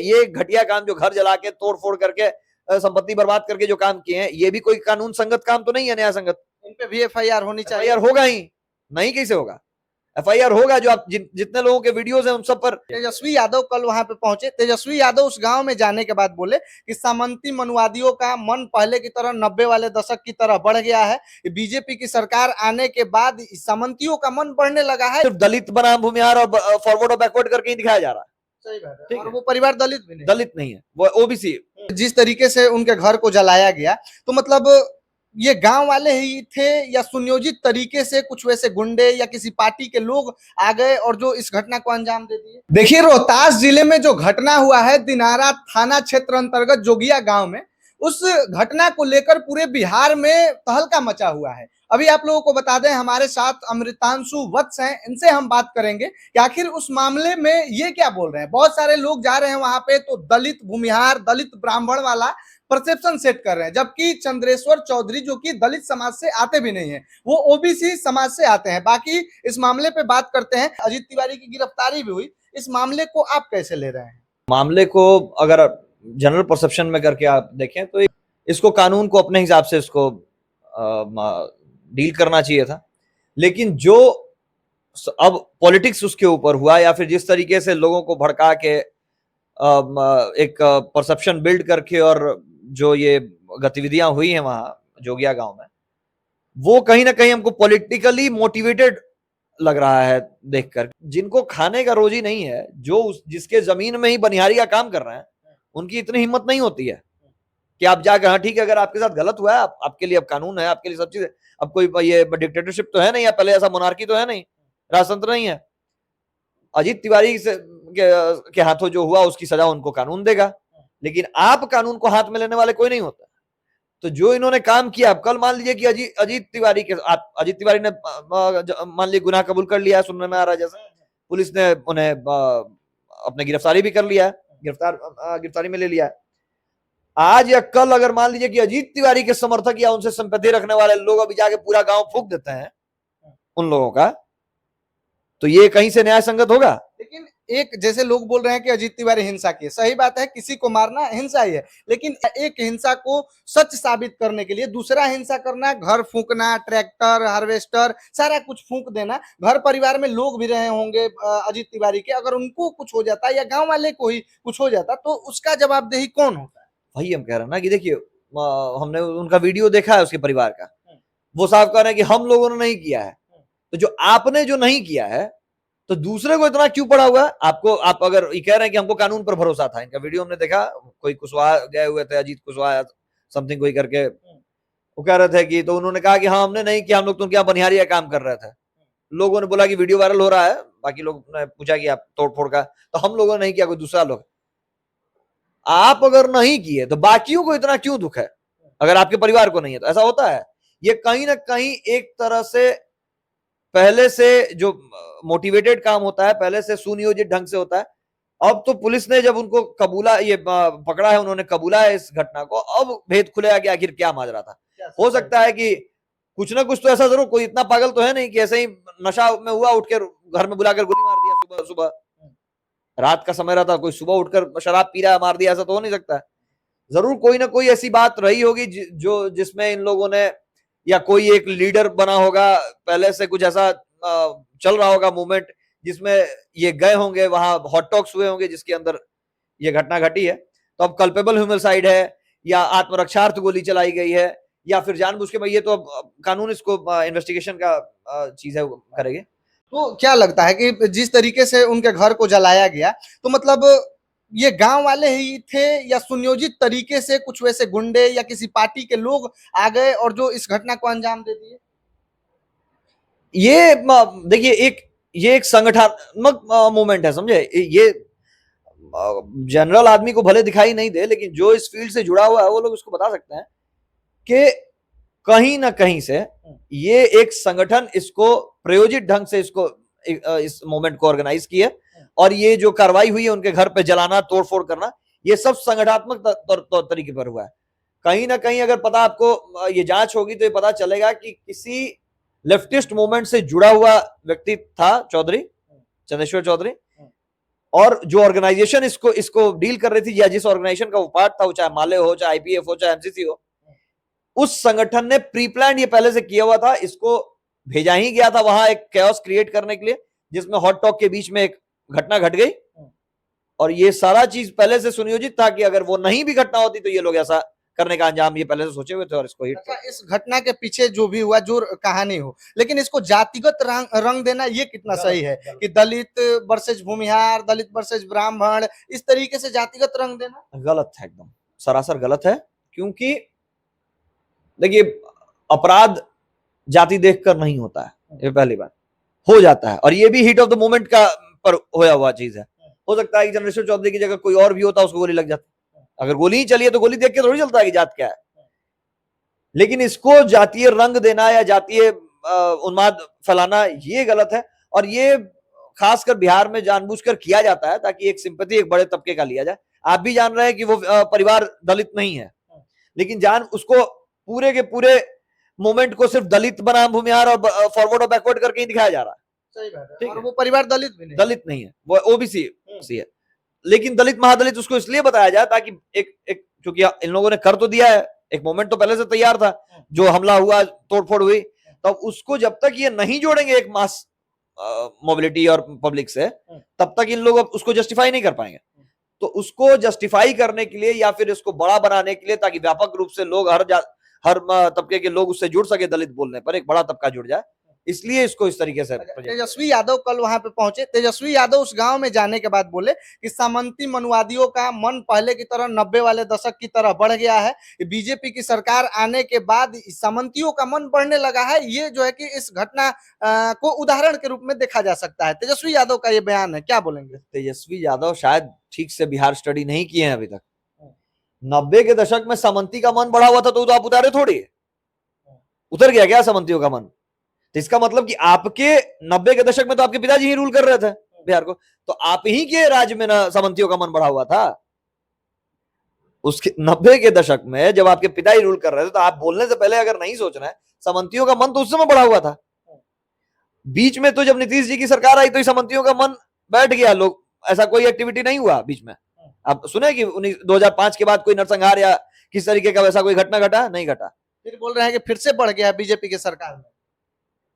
ये घटिया काम जो घर जला के तोड़ फोड़ करके संपत्ति बर्बाद करके जो काम किए हैं, ये भी कोई कानून संगत काम तो नहीं है, न्याय संगत। इन पे भी एफआईआर होनी चाहिए। एफआईआर होगा ही नहीं, कैसे होगा? एफआईआर होगा। जो आप जितने लोगों के वीडियोस हैं उन सब पर। तेजस्वी यादव कल वहां पे पहुंचे। तेजस्वी यादव उस गांव में जाने के बाद बोले कि सामंती मनुवादियों का मन पहले की तरह 90 वाले दशक की तरह बढ़ गया है। बीजेपी की सरकार आने के बाद सामंतियों का मन बढ़ने लगा है। सिर्फ दलित बनाम भूमिहार और फॉरवर्ड और बैकवर्ड करके ही दिखाया जा रहा है। सही बात है। और वो परिवार दलित भी नहीं, दलित नहीं है, वो ओबीसी। जिस तरीके से उनके घर को जलाया गया, तो मतलब ये गांव वाले ही थे या सुनियोजित तरीके से कुछ वैसे गुंडे या किसी पार्टी के लोग आ गए और जो इस घटना को अंजाम दे दिए? देखिए, रोहतास जिले में जो घटना हुआ है दिनारा थाना क्षेत्र अंतर्गत जोगिया गांव में, उस घटना को लेकर पूरे बिहार में तहलका मचा हुआ है। अभी आप लोगों को बता दें, हमारे साथ अमृतांशु वत्स हैं, इनसे हम बात करेंगे कि आखिर उस मामले में ये क्या बोल रहे हैं। बहुत सारे लोग जा रहे हैं वहां पे तो दलित भूमिहार, दलित ब्राह्मण वाला परसेप्शन सेट कर रहे हैं, जबकि चंद्रेश्वर चौधरी जो कि दलित समाज से आते भी नहीं है, वो ओबीसी समाज से आते हैं। बाकी इस मामले पे बात करते हैं। अजीत तिवारी की गिरफ्तारी भी हुई, इस मामले को आप कैसे ले रहे हैं? मामले को अगर जनरल परसेप्शन में करके आप देखें तो इसको कानून को अपने हिसाब से इसको डील करना चाहिए था, लेकिन जो अब पॉलिटिक्स उसके ऊपर हुआ या फिर जिस तरीके से लोगों को भड़का के एक परसेप्शन बिल्ड करके और जो ये गतिविधियां हुई हैं वहां जोगिया गांव में, वो कहीं ना कहीं हमको पॉलिटिकली मोटिवेटेड लग रहा है देखकर। जिनको खाने का रोजी नहीं है, जो जिसके जमीन में ही बनिहारी का काम कर रहे हैं, उनकी इतनी हिम्मत नहीं होती है कि आप जाकर, हाँ ठीक है, अगर आपके साथ गलत हुआ है, आपके लिए अब कानून है, आपके लिए सब चीज है। अब कोई ये डिक्टेटरशिप तो है नहीं, या पहले ऐसा मोनार्की तो है नहीं, राजतंत्र नहीं है। अजीत तिवारी के हाथों जो हुआ उसकी सजा उनको कानून देगा, लेकिन आप कानून को हाथ में लेने वाले कोई नहीं होता। तो जो इन्होंने काम किया, अब कल मान लीजिए कि अजीत तिवारी ने मान लीजिए गुनाह कबूल कर लिया है, सुनने में आ रहा है, जैसे पुलिस ने उन्हें अपने गिरफ्तारी भी कर लिया है, गिरफ्तारी में ले लिया है। आज या कल अगर मान लीजिए कि अजीत तिवारी के समर्थक या उनसे संपत्ति रखने वाले लोग अभी जाके पूरा गांव फूंक देते हैं उन लोगों का, तो ये कहीं से न्याय संगत होगा? लेकिन एक जैसे लोग बोल रहे हैं कि अजीत तिवारी हिंसा की, सही बात है, किसी को मारना हिंसा ही है, लेकिन एक हिंसा को सच साबित करने के लिए दूसरा हिंसा करना, घर फूंकना, ट्रैक्टर, हार्वेस्टर, सारा कुछ फूंक देना। घर परिवार में लोग भी रहे होंगे अजीत तिवारी के, अगर उनको कुछ हो जाता या गांव वाले को ही कुछ हो जाता तो उसका जवाबदेही कौन होता है? वही हम कह रहे हैं ना कि देखिए, हमने उनका वीडियो देखा है उसके परिवार का, वो साफ कह रहे हैं कि हम लोगों ने नहीं किया है। तो जो आपने जो नहीं किया है, तो दूसरे को इतना क्यों पड़ा हुआ? आपको, आप अगर ये कह रहे हैं कि हमको कानून पर भरोसा था, इनका वीडियो हमने देखा, कोई कुशवाहा गए हुए थे, अजीत कुशवाहा समथिंग कोई करके, वो कह रहे थे कि, तो उन्होंने कहा कि हाँ हमने नहीं किया, हम लोग तो उनके यहाँ बनिहारी का काम कर रहे थे। लोगों ने बोला कि वीडियो वायरल हो रहा है, बाकी लोग ने पूछा कि आप तोड़ फोड़ का, तो हम लोगों ने नहीं किया, कोई दूसरा लोग। आप अगर नहीं किए तो बाकियों को इतना क्यों दुख है? अगर आपके परिवार को नहीं है तो ऐसा होता है। ये कहीं ना कहीं एक तरह से पहले से जो मोटिवेटेड काम होता है, पहले से सुनियोजित ढंग से होता है। अब तो पुलिस ने जब उनको कबूला, ये पकड़ा है, उन्होंने कबूला है इस घटना को, अब भेद खुलेगा कि आखिर क्या माजरा था। हो सकता है कि कुछ ना कुछ तो ऐसा जरूर, कोई इतना पागल तो है नहीं कि ऐसे ही नशा में हुआ, उठ के घर में बुलाकर गोली मार दिया, सुबह सुबह, रात का समय रहता, कोई सुबह उठकर शराब पी रहा है मार दिया, ऐसा तो हो नहीं सकता। जरूर कोई ना कोई ऐसी बात रही होगी जो जिसमें इन लोगों ने, या कोई एक लीडर बना होगा, पहले से कुछ ऐसा चल रहा होगा मूवमेंट, जिसमें ये गए होंगे, वहां हॉट टॉक्स हुए होंगे, जिसके अंदर ये घटना घटी है। तो अब कल्पेबल ह्यूमिसाइड है या आत्मरक्षार्थ गोली चलाई गई है, या फिर जानबूझ के, भाई ये तो अब कानून इसको इन्वेस्टिगेशन का चीज है, करेंगे। तो क्या लगता है कि जिस तरीके से उनके घर को जलाया गया, तो मतलब ये गांव वाले ही थे या सुनियोजित तरीके से कुछ वैसे गुंडे या किसी पार्टी के लोग आ गए और जो इस घटना को अंजाम दे दिए? ये देखिए, ये एक संगठनात्मक मूवमेंट है, समझे। ये जनरल आदमी को भले दिखाई नहीं दे, लेकिन जो इस फील्ड से जुड़ा हुआ है वो लोग उसको बता सकते हैं कि कहीं ना कहीं से ये एक संगठन इसको प्रायोजित ढंग से इसको इस मूवमेंट को ऑर्गेनाइज किया, और ये जो कार्रवाई हुई है उनके घर पे जलाना, तोड़फोड़ करना, ये सब संगठनात्मक तरीके पर हुआ है। कहीं ना कहीं अगर पता आपको ये जांच होगी तो ये पता चलेगा कि किसी लेफ्टिस्ट मूवमेंट से जुड़ा हुआ व्यक्ति था चौधरी, चंद्रेश्वर चौधरी, और जो ऑर्गेनाइजेशन इसको इसको डील कर रही थी या जिस ऑर्गेनाइजेशन का वो पार्ट था, वो चाहे माले हो, चाहे आईपीएफ हो, चाहे एमसीसी हो, उस संगठन ने प्री प्लान ये पहले से किया हुआ था। इसको भेजा ही गया था वहां एक कैओस क्रिएट करने के लिए, जिसमें हॉट टॉक के बीच में एक घटना घट गई, और ये सारा चीज पहले से सुनियोजित था कि अगर वो नहीं भी घटना होती तो ये लोग ऐसा करने का अंजाम ये पहले से सोचे हुए थे और इसको हिट। अच्छा, इस घटना के पीछे जो भी हुआ, जो कहानी हो, लेकिन इसको जातिगत रंग देना ये कितना सही है कि दलित वर्सेज भूमिहार, दलित वर्सेज ब्राह्मण, इस तरीके से जातिगत रंग देना गलत है, एकदम सरासर गलत है। क्योंकि देखिए, अपराध जाति देखकर नहीं होता है, ये पहली बात। हो जाता है, और ये भी हीट ऑफ द मोमेंट का पर होया हुआ चीज है। हो सकता है कि चंद्रशेखर चौधरी की जगह कोई और भी होता, उसको गोली लग जाती। अगर गोली ही चली है तो गोली देख के थोड़ी चलता है कि जात क्या है। लेकिन इसको जातीय रंग देना या जातीय उन्माद फैलाना ये गलत है, और ये खासकर बिहार में जानबूझकर किया जाता है ताकि एक सिंपैथी एक बड़े तबके का लिया जाए। आप भी जान रहे हैं कि वो परिवार दलित नहीं है, लेकिन जान उसको पूरे के पूरे मोमेंट को सिर्फ दलित बनाम भूमिहार और फॉरवर्ड और बैकवर्ड करके ही दिखाया जा रहा है। सही बात है। और वो परिवार दलित भी नहीं, दलित नहीं है, वो ओबीसी है। लेकिन दलित महादलित उसको इसलिए बताया जाए ताकि एक क्योंकि इन लोगों ने कर तो दिया है, एक मोमेंट तो पहले से तैयार था, जो हमला हुआ, तोड़फोड़ हुई, तब उसको जब तक ये नहीं जोड़ेंगे एक मास मोबिलिटी और पब्लिक से, तब तक इन लोग उसको जस्टिफाई नहीं कर पाएंगे। तो उसको जस्टिफाई करने के लिए या फिर उसको बड़ा बनाने के लिए, ताकि व्यापक रूप से लोग हर तबके के लोग उससे जुड़ सके, दलित बोलने पर एक बड़ा तबका जुड़ जाए, इसलिए इसको इस तरीके से। तेजस्वी यादव कल वहां पे पहुंचे। तेजस्वी यादव उस गांव में जाने के बाद बोले कि सामंती मनुवादियों का मन पहले की तरह 90 वाले दशक की तरह बढ़ गया है। बीजेपी की सरकार आने के बाद सामंतियों का मन बढ़ने लगा है। ये जो है कि इस घटना को उदाहरण के रूप में देखा जा सकता है। तेजस्वी यादव का ये बयान है, क्या बोलेंगे? तेजस्वी यादव शायद ठीक से बिहार स्टडी नहीं किए हैं अभी तक। 90 के दशक में सामंती का मन बढ़ा हुआ था तो आप उतारे थोड़ी, उतर गया क्या सामंतियों का मन? तो इसका मतलब कि आपके 90 के दशक में तो आपके पिताजी ही रूल कर रहे थे बिहार को, तो आप ही के राज्य में ना सामंतियों का मन बढ़ा हुआ था। उसके 90 के दशक में जब आपके पिता ही रूल कर रहे थे, तो आप बोलने से पहले अगर नहीं सोचना है, सामंतियों का मन तो उस समय बढ़ा हुआ था। बीच में तो जब नीतीश जी की सरकार आई तो सामंतियों का मन बैठ गया, लोग ऐसा कोई एक्टिविटी नहीं हुआ बीच में। आप सुने कि 2005 के बाद कोई नरसंहार या किस तरीके का वैसा कोई घटना घटा? नहीं घटा। फिर बोल रहे हैं कि फिर से बढ़ गया बीजेपी की सरकार में।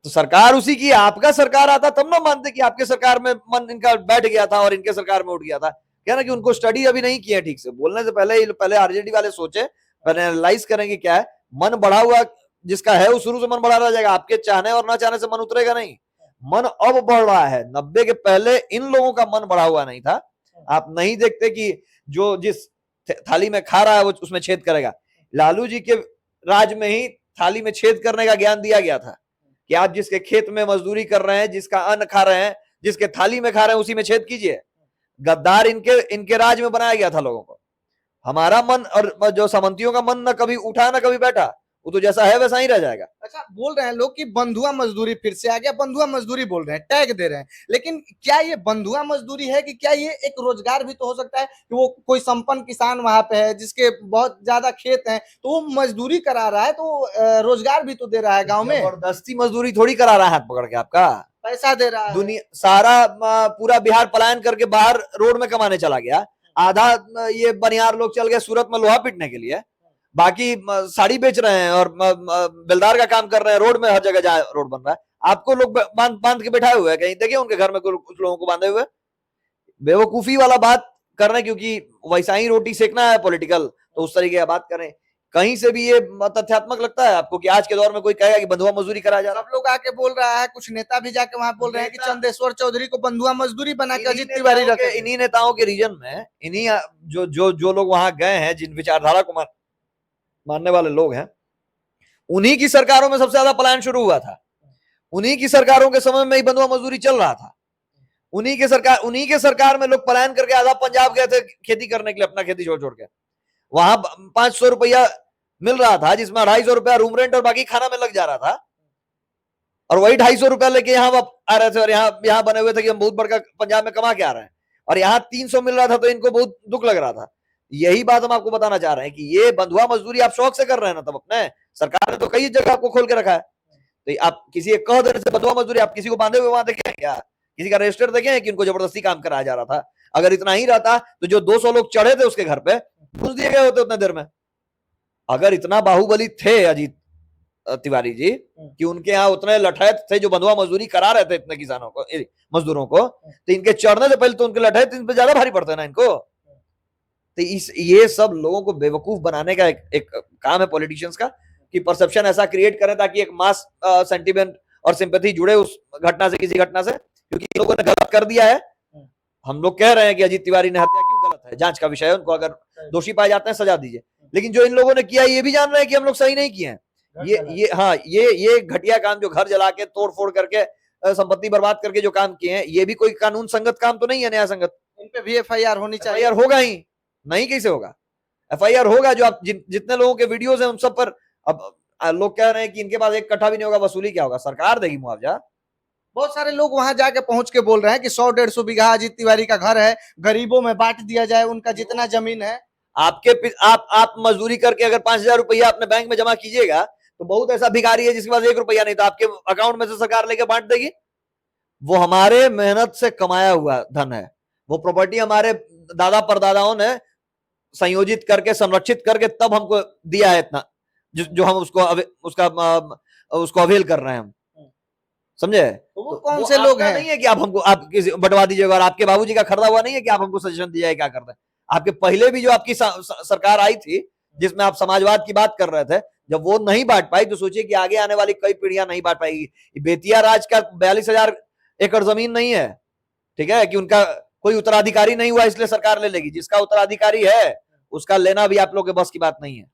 तो सरकार उसी की, आपका सरकार आता तब ना मानते कि आपके सरकार में मन इनका बैठ गया था और इनके सरकार में उठ गया था। क्या ना कि उनको स्टडी अभी नहीं किया ठीक से। बोलने से पहले आरजेडी वाले सोचे, पहले एनालाइज करेंगे क्या है। मन बढ़ा हुआ जिसका है वो शुरू से मन बढ़ा रह जाएगा, आपके चाहने और ना चाहने से मन उतरेगा नहीं। मन अब बढ़ रहा है, 90 के पहले इन लोगों का मन बढ़ा हुआ नहीं था। आप नहीं देखते कि जो जिस थाली में खा रहा है वो उसमें छेद करेगा। लालू जी के राज में ही थाली में छेद करने का ज्ञान दिया गया था कि आप जिसके खेत में मजदूरी कर रहे हैं, जिसका अन्न खा रहे हैं, जिसके थाली में खा रहे हैं, उसी में छेद कीजिए। गद्दार इनके राज में बनाया गया था लोगों को। हमारा मन और जो सामंतियों का मन ना कभी उठा ना कभी बैठा, वो तो जैसा है वैसा ही रह जाएगा। अच्छा, बोल रहे हैं लोग कि बंधुआ मजदूरी फिर से आ गया, बंधुआ मजदूरी बोल रहे हैं, टैग दे रहे हैं, लेकिन क्या ये बंधुआ मजदूरी है कि क्या ये एक रोजगार भी तो हो सकता है कि वो कोई संपन्न किसान वहां पे है जिसके बहुत ज्यादा खेत हैं, तो वो मजदूरी करा रहा है, तो रोजगार भी तो दे रहा है गाँव में। जबरदस्ती मजदूरी थोड़ी करा रहा है हाथ पकड़ के, आपका पैसा दे रहा है। दुनिया सारा पूरा बिहार पलायन करके बाहर रोड में कमाने चला गया। आधा ये बनियार लोग चल गए सूरत में लोहा पीटने के लिए, बाकी साड़ी बेच रहे हैं और बेलदार का काम कर रहे हैं। रोड में हर जगह जहाँ रोड बन रहा है, आपको लोग बांध के बैठाए हुए हैं, कहीं देखिए उनके घर में कुछ लोगों को बांधे हुए। बेवकूफी वाला बात कर रहे हैं, क्योंकि वैसा ही रोटी सेकना है पॉलिटिकल, तो उस तरीके का बात करें। कहीं से भी ये तथ्यात्मक लगता है आपको कि आज के दौर में कोई कहेगा कि बंधुआ मजदूरी कराया जा रहा है? सब लोग आके बोल रहा है, कुछ नेता भी जाके वहां बोल रहे हैं कि चंदेश्वर चौधरी को बंधुआ मजदूरी बना के अजीत तिवारी रखे। इन्हीं नेताओं के रीजन में, इन्हीं जो लोग वहां गए हैं, जिन विचारधारा को मानने वाले लोग हैं, उन्हीं की सरकारों में सबसे ज्यादा पलायन शुरू हुआ था। उन्हीं की सरकारों के समय में ही बंधुआ मजदूरी चल रहा था। उन्हीं के सरकार में लोग पलायन करके आधा पंजाब गए थे खेती करने के लिए, अपना खेती छोड़ के। वहां 500 रुपया मिल रहा था, जिसमें 250 रुपया रूम रेंट और बाकी खाना में लग जा रहा था, और वही 250 रुपया लेके यहाँ आ रहे थे और यहाँ बने हुए थे कि हम बहुत बड़का पंजाब में कमा के आ रहे हैं, और यहाँ 300 मिल रहा था तो इनको बहुत दुख लग रहा था। यही बात हम आपको बताना चाह रहे हैं कि ये बंधुआ मजदूरी आप शौक से कर रहे हैं ना, तब अपने सरकार ने तो कई जगह आपको खोल के रखा है। तो आप किसी एक कह देने से बंधुआ मजदूरी, आप किसी को बांधे हुए वहां देखे क्या? किसी का रजिस्टर देखे कि उनको जबरदस्ती काम कराया जा रहा था? अगर इतना ही रहता तो जो 200 लोग चढ़े थे उसके घर पे घुस दिए गए होते उतने देर में। अगर इतना बाहुबली थे अजीत तिवारी जी कि उनके यहाँ उतने लठैत थे जो बंधुआ मजदूरी करा रहे थे इतने किसानों को, मजदूरों को, तो इनके चढ़ने से पहले तो उनके लठैत इन पे ज्यादा भारी पड़ते ना इनको। तो ये सब लोगों को बेवकूफ बनाने का एक काम है पॉलिटिशियंस का, कि परसेप्शन ऐसा क्रिएट करें ताकि एक मास सेंटिमेंट और सिंपैथी जुड़े उस घटना से, किसी घटना से, क्योंकि लोगों ने गलत कर दिया है। हम लोग कह रहे हैं कि अजीत तिवारी ने हत्या क्यों गलत है, जांच का विषय है, उनको अगर दोषी पाए जाते हैं सजा दीजिए, लेकिन जो इन लोगों ने किया ये भी जान रहे हैं कि हम लोग सही नहीं किए हैं। ये घटिया काम जो घर जला के तोड़ फोड़ करके संपत्ति बर्बाद करके जो काम किए हैं, ये भी कोई कानून संगत काम तो नहीं है, न्याय संगत। इन पे भी एफआईआर होनी चाहिए। एफआईआर होगा ही नहीं, कैसे होगा? एफआईआर होगा। जो आप जितने लोगों के वीडियोस हैं उन सब पर, अब लोग कह रहे हैं कि इनके पास एक कट्ठा भी नहीं होगा, वसूली क्या होगा? सरकार देगी मुआवजा। बहुत सारे लोग वहां जाके पहुंच के बोल रहे हैं कि 100-150 बीघा अजीत तिवारी का घर है, गरीबों में बांट दिया जाए, उनका जितना जमीन है। आप मजदूरी करके अगर 5,000 रुपया अपने बैंक में जमा कीजिएगा, तो बहुत ऐसा भिखारी है जिसके पास 1 रुपया नहीं, तो आपके अकाउंट में से सरकार लेके बांट देगी। वो हमारे मेहनत से कमाया हुआ धन है, वो प्रॉपर्टी हमारे दादा परदादाओं ने संयोजित करके, संरक्षित करके तब हमको दिया है इतना, जो हम उसको अवेल कर रहे हैं हम, समझे? तो वो कौन से लोग हैं? नहीं है कि आप किसी बंटवा दीजिएगा, और आपके बाबूजी का खरीदा हुआ नहीं है कि आप हमको सजेशन दीजिए क्या करना है। आपके पहले भी जो आपकी सरकार आई थी जिसमें आप समाजवाद की बात कर रहे थे, जब वो नहीं बांट पाई तो सोचिए कि आगे आने वाली कई पीढ़ियां नहीं बांट पाएगी। बेतिया राज का 42,000 एकड़ जमीन नहीं है, ठीक है, कि उनका कोई उत्तराधिकारी नहीं हुआ इसलिए सरकार ले लेगी। जिसका उत्तराधिकारी है उसका लेना भी आप लोग के बस की बात नहीं है।